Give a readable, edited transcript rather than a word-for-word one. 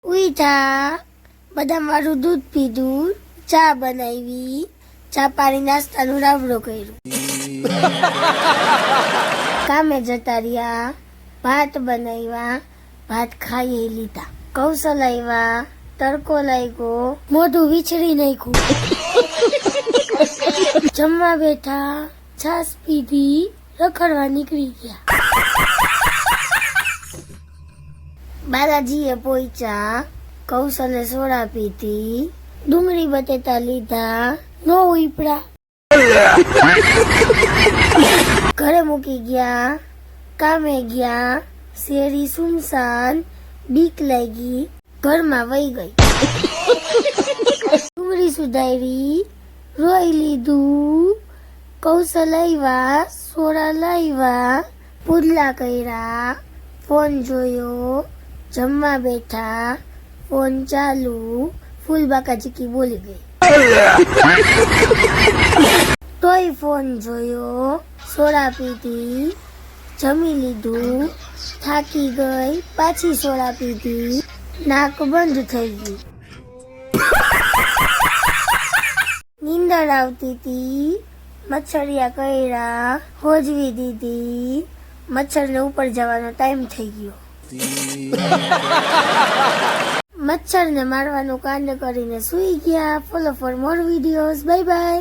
ઉઠા, બદામ વાળું દૂધ પીધું, ચા બનાવી, ચા પાણી નાસ્તાનું રાવડો કર્યું. કામે જતા રહ્યા, ભાત બનાવ્યા, ભાત ખાઈ લીધા. કૌશલ આવ્યા, તડકો લાગ્યો, મોઢું વિછળી નાખ્યું. જમવા બેઠા, છાશ પીધી, રખડવા નીકળી ગયા. બાલાજીએ પહોંચ્યા, કૌશલે સોડા પીધી, ડુંગળી બટેટા લીધા, નો ઉપડા. ઘરે મૂકી ગયા, કામે ગયા, શેરી સુમસાન, બીક લાગી, ઘરમાં વહી ગઈ. ડુંગળી સુધારી, રોઈ લીધું. કૌશલ આવ્યા, સોડા લાવ્યા, પુડલા કર્યા, ફોન જોયો, જમવા બેઠા, ફોન ચાલુ, ફૂલબાકા ચીકી બોલી ગઈ. તોય ફોન જોયો, સોડા પીધી, જમી લીધું, થાકી ગઈ, પાછી સોડા પીધી, નાક બંધ થઈ ગયું. નીંદર આવતી હતી, મચ્છરિયા કર્યા, હોજવી દીધી, મચ્છરને ઉપર જવાનો ટાઈમ થઈ ગયો. મચ્છરને મારવાનું કાંડ કરીને સુઈ ગયા. Follow for more videos. Bye bye.